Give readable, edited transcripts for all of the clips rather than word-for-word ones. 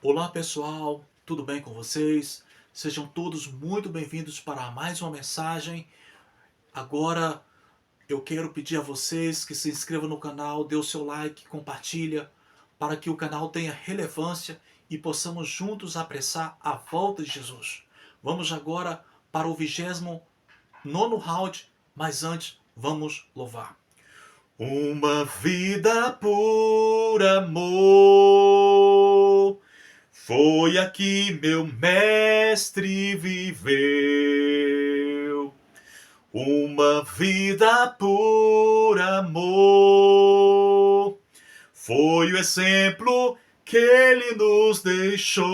Olá pessoal, tudo bem com vocês? Sejam todos muito bem-vindos para mais uma mensagem. Agora eu quero pedir a vocês que se inscrevam no canal, dê o seu like, compartilha, para que o canal tenha relevância e possamos juntos apressar a volta de Jesus. Vamos agora para o 29º round, mas antes vamos louvar. Uma vida por amor, foi aqui meu mestre viveu. Uma vida por amor, foi o exemplo que ele nos deixou.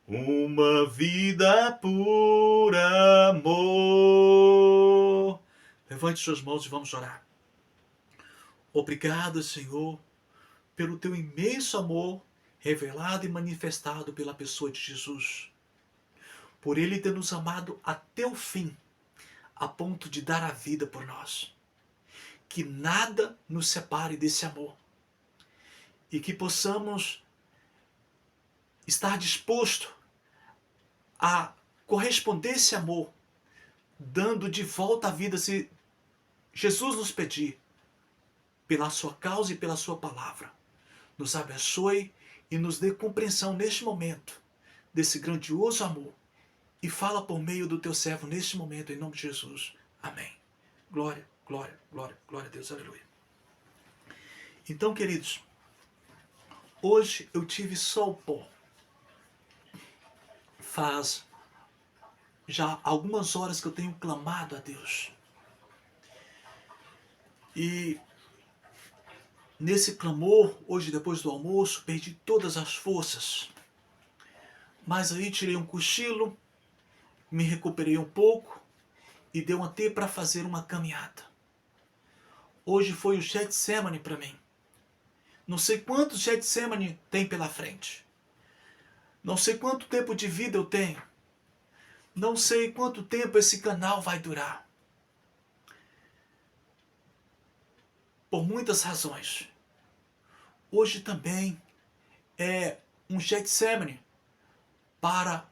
Uma vida por amor. Levante suas mãos e vamos orar. Obrigado, Senhor, pelo teu imenso amor revelado e manifestado pela pessoa de Jesus. Por ele ter nos amado até o fim, a ponto de dar a vida por nós. Que nada nos separe desse amor. E que possamos estar disposto a corresponder a esse amor, dando de volta a vida se Jesus nos pedir, pela sua causa e pela sua palavra. Nos abençoe e nos dê compreensão neste momento desse grandioso amor. E fala por meio do teu servo neste momento, em nome de Jesus. Amém. Glória, glória, glória, glória a Deus. Aleluia. Então, queridos, hoje eu tive só o pó. Faz já algumas horas que eu tenho clamado a Deus. E nesse clamor, hoje depois do almoço, perdi todas as forças. Mas aí tirei um cochilo, me recuperei um pouco e deu até para fazer uma caminhada. Hoje foi o Getsemane para mim. Não sei quantos Getsemane tem pela frente. Não sei quanto tempo de vida eu tenho. Não sei quanto tempo esse canal vai durar. Por muitas razões. Hoje também é um Getsemane para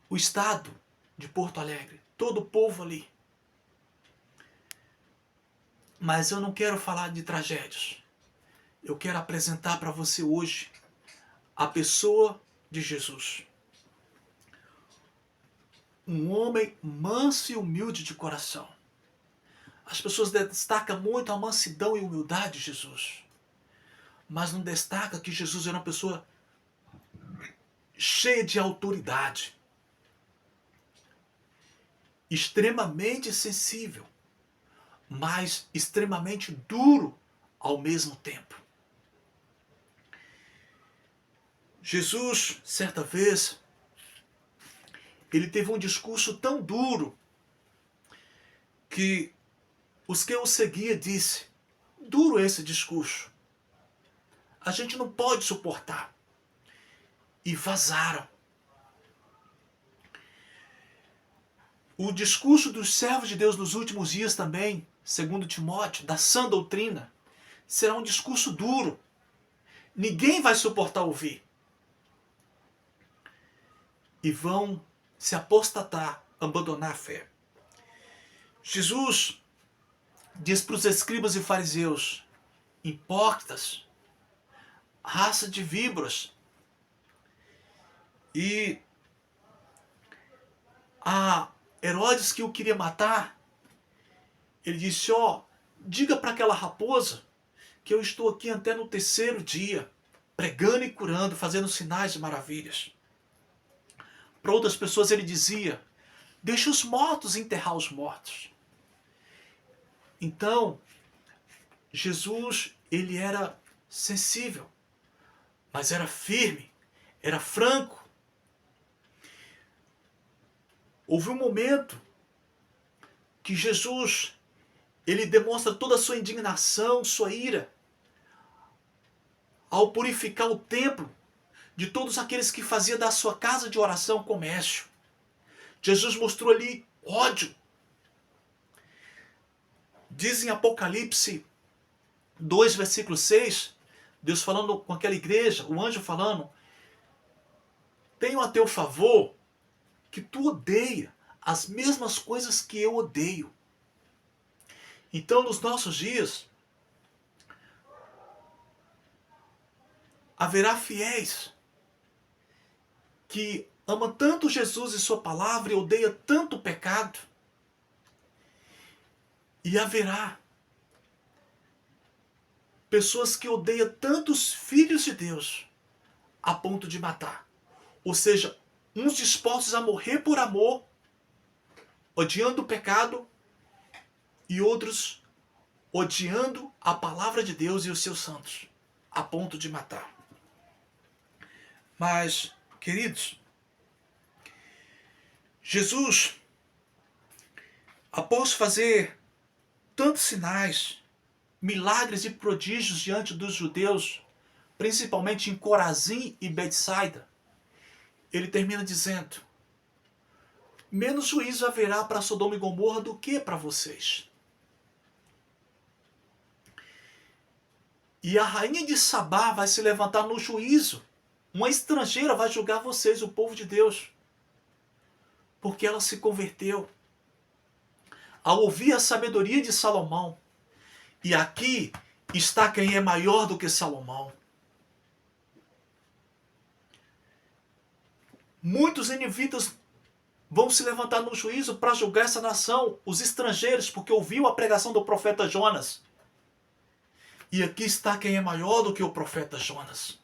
o estado de Porto Alegre. Todo o povo ali. Mas eu não quero falar de tragédias. Eu quero apresentar para você hoje a pessoa de Jesus. Um homem manso e humilde de coração. As pessoas destacam muito a mansidão e humildade de Jesus. Mas não destaca que Jesus era uma pessoa cheia de autoridade. Extremamente sensível. Mas extremamente duro ao mesmo tempo. Jesus, certa vez, ele teve um discurso tão duro que os que o seguiam disse: duro esse discurso. A gente não pode suportar. E vazaram. O discurso dos servos de Deus nos últimos dias também, segundo Timóteo, da sã doutrina, será um discurso duro. Ninguém vai suportar ouvir. E vão se apostatar, abandonar a fé. Jesus diz para os escribas e fariseus: hipócritas, raça de víboras. E a Herodes, que o queria matar, ele disse: diga para aquela raposa que eu estou aqui até no 3º dia, pregando e curando, fazendo sinais e maravilhas. Para outras pessoas ele dizia: deixa os mortos enterrar os mortos. Então, Jesus, ele era sensível, mas era firme, era franco. Houve um momento que Jesus, ele demonstra toda a sua indignação, sua ira, ao purificar o templo de todos aqueles que faziam da sua casa de oração comércio. Jesus mostrou ali ódio. Diz em Apocalipse 2, versículo 6, Deus falando com aquela igreja, o anjo falando: tenho a teu favor que tu odeia as mesmas coisas que eu odeio. Então, nos nossos dias, haverá fiéis que amam tanto Jesus e sua palavra e odeia tanto o pecado. E haverá pessoas que odeiam tanto os filhos de Deus a ponto de matar. Ou seja, uns dispostos a morrer por amor, odiando o pecado, e outros odiando a palavra de Deus e os seus santos, a ponto de matar. Mas, queridos, Jesus, após fazer tantos sinais, milagres e prodígios diante dos judeus, principalmente em Corazim e Betsaida, ele termina dizendo: menos juízo haverá para Sodoma e Gomorra do que para vocês. E a rainha de Sabá vai se levantar no juízo. Uma estrangeira vai julgar vocês, o povo de Deus, porque ela se converteu ao ouvir a sabedoria de Salomão. E aqui está quem é maior do que Salomão. Muitos ninivitas vão se levantar no juízo para julgar essa nação, os estrangeiros, porque ouviu a pregação do profeta Jonas. E aqui está quem é maior do que o profeta Jonas.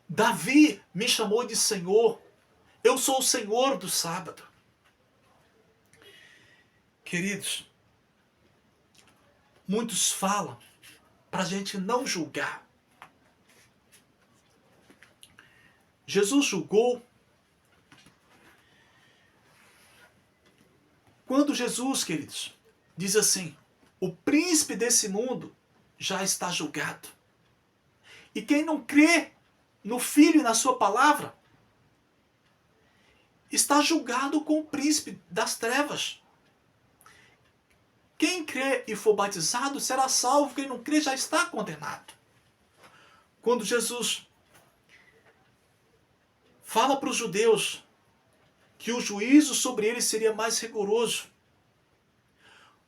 Davi me chamou de Senhor. Eu sou o Senhor do sábado. Queridos, muitos falam para a gente não julgar. Jesus julgou. Quando Jesus, queridos, diz assim: o príncipe desse mundo já está julgado. E quem não crê no Filho e na sua palavra está julgado com o príncipe das trevas. Quem crê e for batizado será salvo, quem não crê já está condenado. Quando Jesus fala para os judeus que o juízo sobre eles seria mais rigoroso,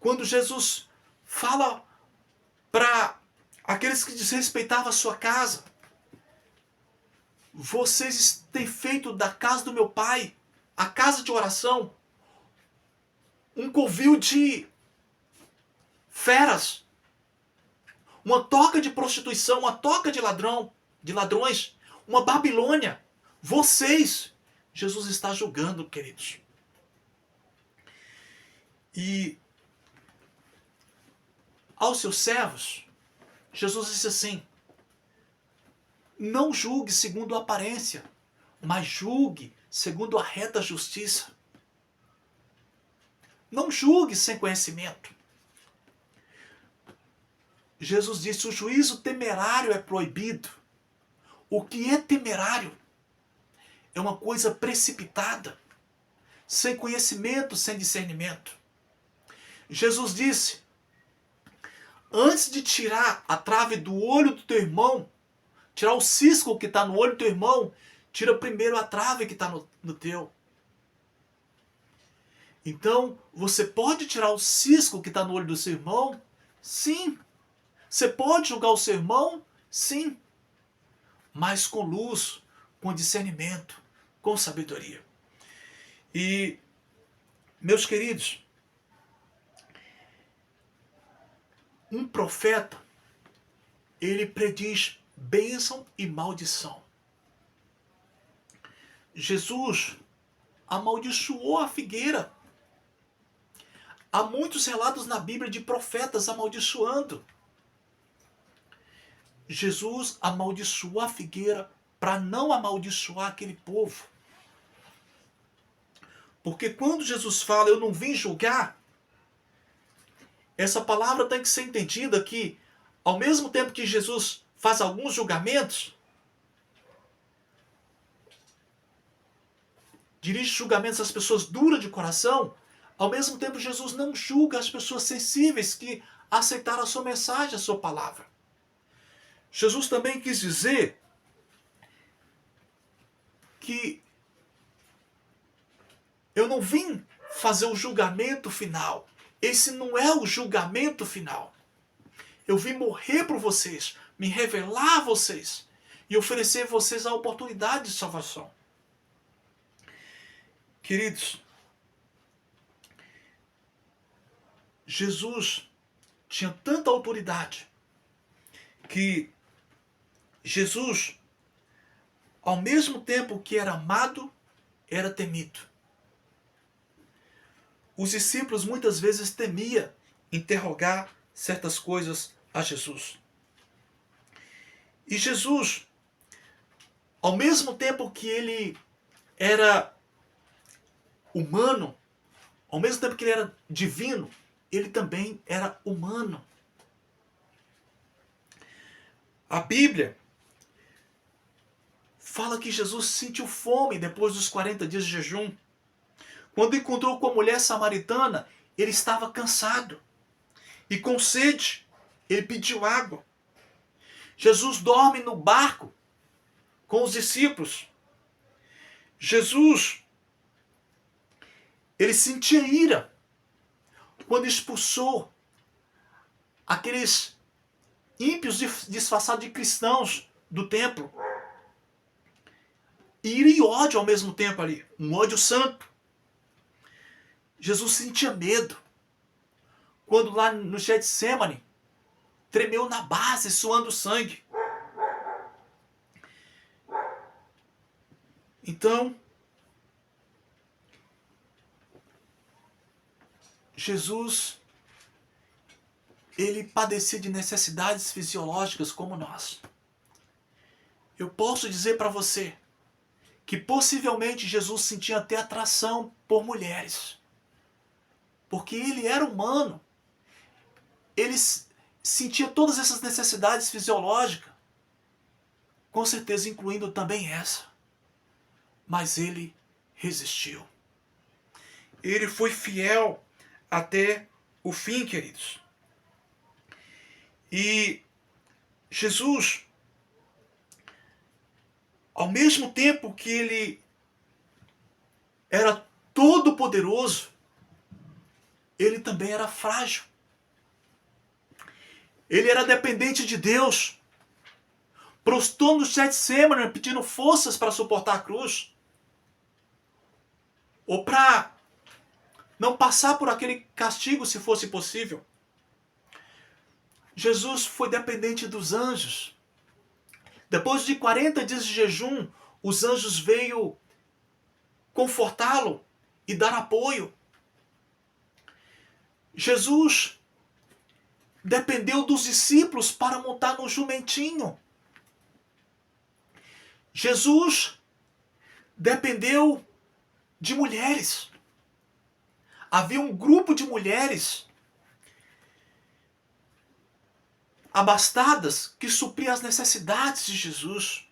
quando Jesus fala para aqueles que desrespeitavam a sua casa: vocês têm feito da casa do meu pai a casa de oração, um covil de feras, uma toca de prostituição, uma toca de ladrões, uma Babilônia. Vocês, Jesus está julgando, queridos. E aos seus servos, Jesus disse assim: não julgue segundo a aparência, mas julgue segundo a reta justiça. Não julgue sem conhecimento. Jesus disse: o juízo temerário é proibido. O que é temerário? É uma coisa precipitada, sem conhecimento, sem discernimento. Jesus disse: antes de tirar a trave do olho do teu irmão, tirar o cisco que está no olho do teu irmão, tira primeiro a trave que está no teu. Então, você pode tirar o cisco que está no olho do seu irmão? Sim. Você pode julgar o seu irmão? Sim. Mas com luz, com discernimento, com sabedoria. E, meus queridos, um profeta, ele prediz bênção e maldição. Jesus amaldiçoou a figueira. Há muitos relatos na Bíblia de profetas amaldiçoando. Jesus amaldiçoou a figueira para não amaldiçoar aquele povo. Porque quando Jesus fala: eu não vim julgar, essa palavra tem que ser entendida que, ao mesmo tempo que Jesus faz alguns julgamentos, dirige julgamentos às pessoas duras de coração, ao mesmo tempo Jesus não julga as pessoas sensíveis que aceitaram a sua mensagem, a sua palavra. Jesus também quis dizer que eu não vim fazer o julgamento final. Esse não é o julgamento final. Eu vim morrer por vocês, me revelar a vocês e oferecer a vocês a oportunidade de salvação. Queridos, Jesus tinha tanta autoridade que Jesus, ao mesmo tempo que era amado, era temido. Os discípulos muitas vezes temiam interrogar certas coisas a Jesus. E Jesus, ao mesmo tempo que ele era humano, ao mesmo tempo que ele era divino, ele também era humano. A Bíblia fala que Jesus sentiu fome depois dos 40 dias de jejum. Quando encontrou com a mulher samaritana, ele estava cansado e com sede. Ele pediu água. Jesus dorme no barco com os discípulos. Jesus, ele sentia ira quando expulsou aqueles ímpios disfarçados de cristãos do templo. Ira e ódio ao mesmo tempo ali. Um ódio santo. Jesus sentia medo quando lá no Getsemane tremeu na base, suando sangue. Então, Jesus, ele padecia de necessidades fisiológicas como nós. Eu posso dizer para você que possivelmente Jesus sentia até atração por mulheres. Porque ele era humano. Ele sentia todas essas necessidades fisiológicas. Com certeza incluindo também essa. Mas ele resistiu. Ele foi fiel até o fim, queridos. E Jesus, ao mesmo tempo que ele era todo poderoso, ele também era frágil. Ele era dependente de Deus. Prostrou no Getsemane pedindo forças para suportar a cruz. Ou para não passar por aquele castigo se fosse possível. Jesus foi dependente dos anjos. Depois de 40 dias de jejum, os anjos veio confortá-lo e dar apoio. Jesus dependeu dos discípulos para montar no jumentinho. Jesus dependeu de mulheres. Havia um grupo de mulheres abastadas que supria as necessidades de Jesus.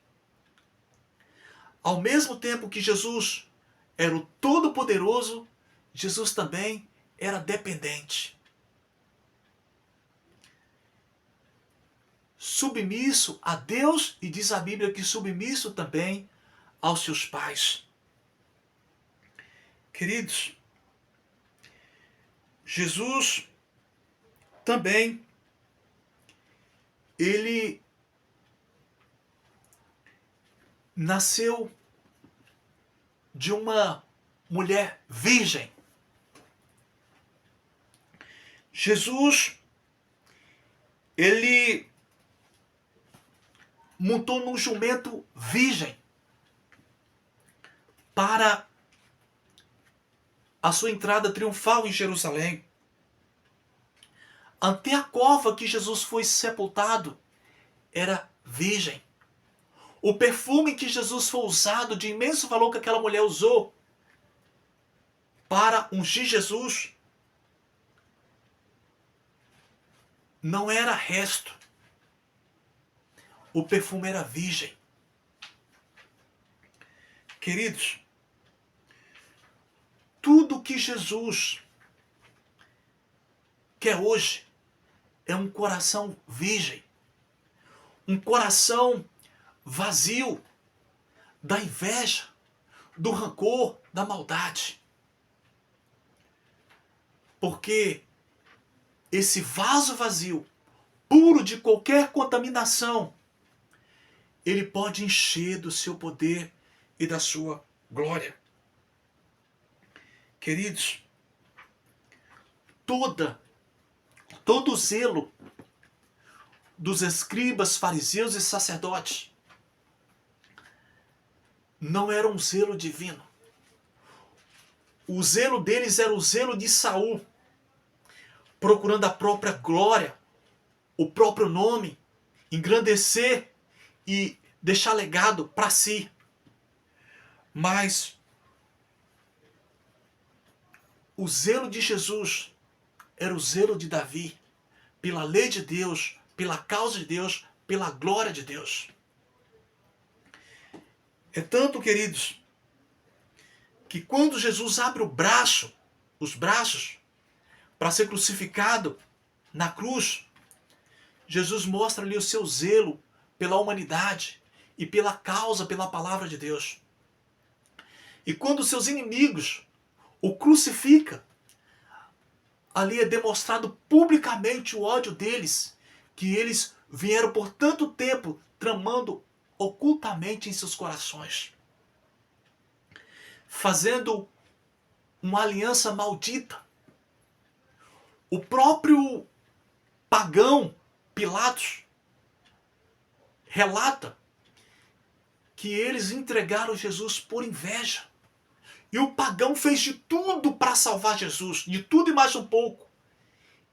Ao mesmo tempo que Jesus era o Todo-Poderoso, Jesus também era dependente. Submisso a Deus, e diz a Bíblia que submisso também aos seus pais. Queridos, Jesus também, ele nasceu de uma mulher virgem. Jesus, ele montou num jumento virgem para a sua entrada triunfal em Jerusalém. Até a cova que Jesus foi sepultado era virgem. O perfume que Jesus foi usado, de imenso valor que aquela mulher usou para ungir Jesus, não era resto. O perfume era virgem. Queridos, tudo que Jesus quer hoje é um coração virgem. um coração vazio da inveja, do rancor, da maldade. Porque esse vaso vazio, puro de qualquer contaminação, ele pode encher do seu poder e da sua glória. Queridos, todo o zelo dos escribas, fariseus e sacerdotes não era um zelo divino. O zelo deles era o zelo de Saul, procurando a própria glória, o próprio nome, engrandecer e deixar legado para si. Mas o zelo de Jesus era o zelo de Davi, pela lei de Deus, pela causa de Deus, pela glória de Deus. É tanto, queridos, que quando Jesus abre os braços, para ser crucificado na cruz, Jesus mostra ali o seu zelo pela humanidade e pela causa, pela palavra de Deus. E quando seus inimigos o crucificam, ali é demonstrado publicamente o ódio deles, que eles vieram por tanto tempo tramando ocultamente em seus corações, fazendo uma aliança maldita. O próprio pagão Pilatos relata que eles entregaram Jesus por inveja. E o pagão fez de tudo para salvar Jesus, de tudo e mais um pouco.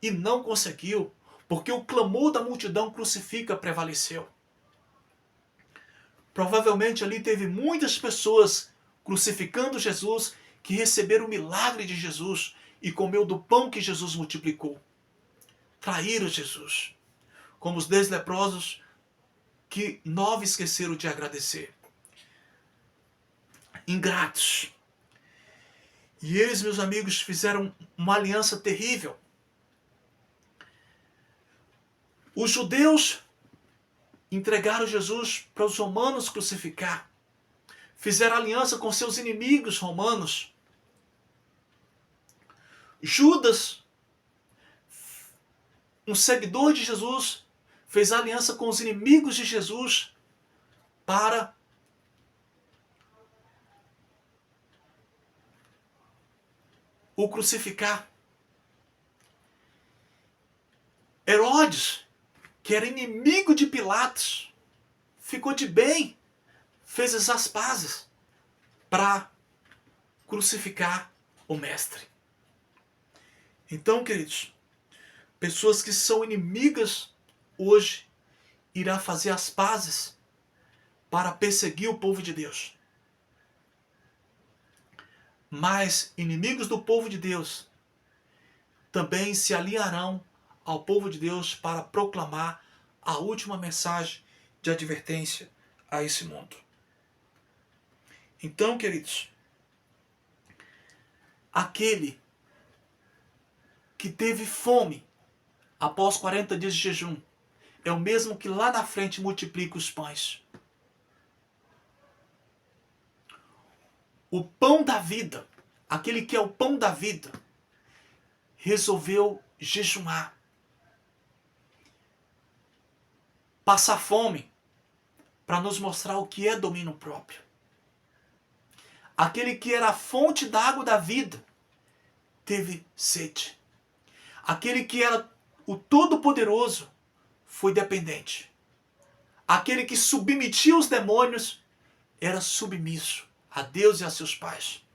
E não conseguiu, porque o clamor da multidão crucifica prevaleceu. Provavelmente ali teve muitas pessoas crucificando Jesus que receberam o milagre de Jesus e comeu do pão que Jesus multiplicou. Traíram Jesus, como os 10 leprosos que 9 esqueceram de agradecer. Ingratos. E eles, meus amigos, fizeram uma aliança terrível. Os judeus entregaram Jesus para os romanos crucificar. Fizeram aliança com seus inimigos romanos. Judas, um seguidor de Jesus, fez aliança com os inimigos de Jesus para o crucificar. Herodes, que era inimigo de Pilatos, ficou de bem, fez as pazes para crucificar o mestre. Então, queridos, pessoas que são inimigas hoje irá fazer as pazes para perseguir o povo de Deus. Mas inimigos do povo de Deus também se alinharão ao povo de Deus para proclamar a última mensagem de advertência a esse mundo. Então, queridos, aquele que teve fome após 40 dias de jejum é o mesmo que lá na frente multiplica os pães. O pão da vida, aquele que é o pão da vida, resolveu jejuar, passar fome, para nos mostrar o que é domínio próprio. Aquele que era a fonte da água da vida, teve sede. Aquele que era o Todo-Poderoso, foi dependente. Aquele que submetia os demônios, era submisso a Deus e a seus pais.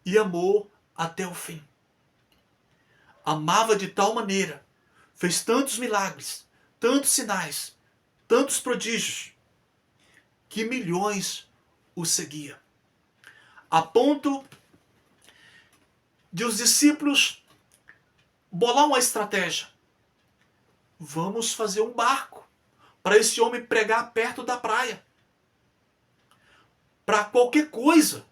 E amou até o fim. Amava de tal maneira, fez tantos milagres, tantos sinais, tantos prodígios, que milhões o seguiam. A ponto de os discípulos bolar uma estratégia. Vamos fazer um barco para esse homem pregar perto da praia. Para qualquer coisa,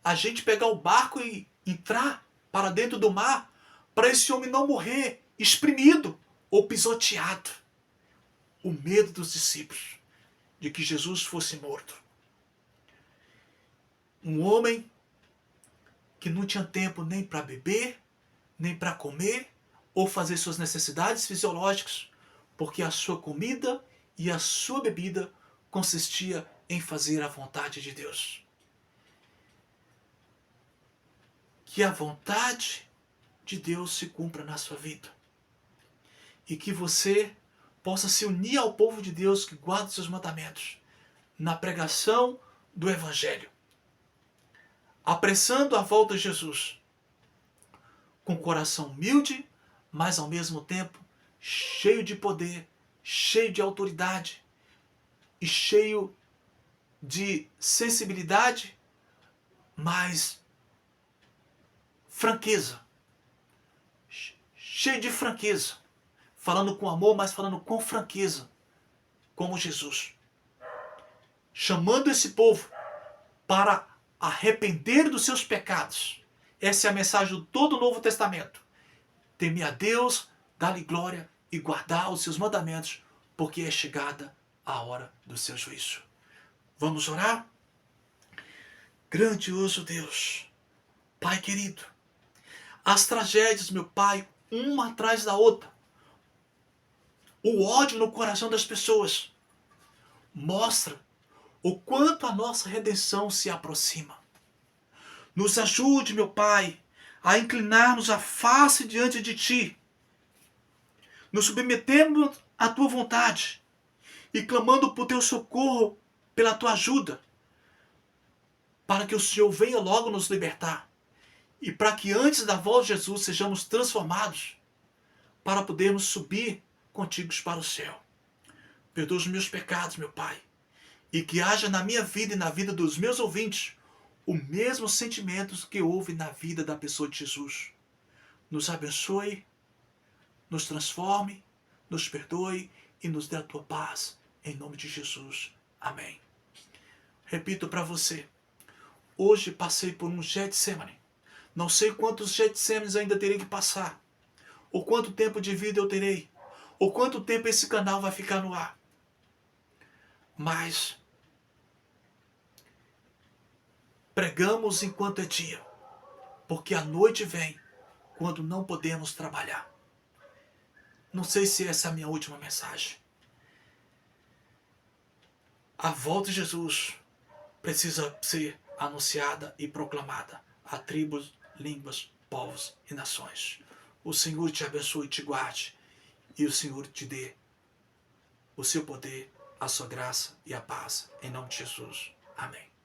a gente pegar o barco e entrar para dentro do mar, para esse homem não morrer espremido ou pisoteado. o medo dos discípulos de que Jesus fosse morto. Um homem que não tinha tempo nem para beber, nem para comer ou fazer suas necessidades fisiológicas, porque a sua comida e a sua bebida consistia em fazer a vontade de Deus. Que a vontade de Deus se cumpra na sua vida. E que você possa se unir ao povo de Deus que guarda os seus mandamentos na pregação do Evangelho, apressando a volta de Jesus, com coração humilde, mas ao mesmo tempo cheio de poder, cheio de autoridade e cheio de sensibilidade, mas franqueza. Cheio de franqueza. Falando com amor, mas falando com franqueza, como Jesus. Chamando esse povo para arrepender dos seus pecados. Essa é a mensagem de todo o Novo Testamento. Temer a Deus, dar-lhe glória e guardar os seus mandamentos, porque é chegada a hora do seu juízo. Vamos orar? Grandioso Deus, Pai querido, as tragédias, meu Pai, uma atrás da outra, o ódio no coração das pessoas, mostra o quanto a nossa redenção se aproxima. Nos ajude, meu Pai, a inclinar-nos a face diante de Ti, nos submetendo à Tua vontade e clamando por Teu socorro, pela Tua ajuda, para que o Senhor venha logo nos libertar e para que antes da volta de Jesus sejamos transformados para podermos subir contigo para o céu. Perdoa os meus pecados, meu Pai, e que haja na minha vida e na vida dos meus ouvintes o mesmo sentimento que houve na vida da pessoa de Jesus. Nos abençoe, nos transforme, nos perdoe e nos dê a tua paz. Em nome de Jesus. Amém. Repito para você. Hoje passei por um Getsemane. Não sei quantos Getsemanes ainda terei que passar. Ou quanto tempo de vida eu terei. Ou quanto tempo esse canal vai ficar no ar. Mas pregamos enquanto é dia, porque a noite vem quando não podemos trabalhar. Não sei se essa é a minha última mensagem. A volta de Jesus precisa ser anunciada e proclamada a tribos, línguas, povos e nações. O Senhor te abençoe e te guarde, e o Senhor te dê o seu poder, a sua graça e a paz. Em nome de Jesus. Amém.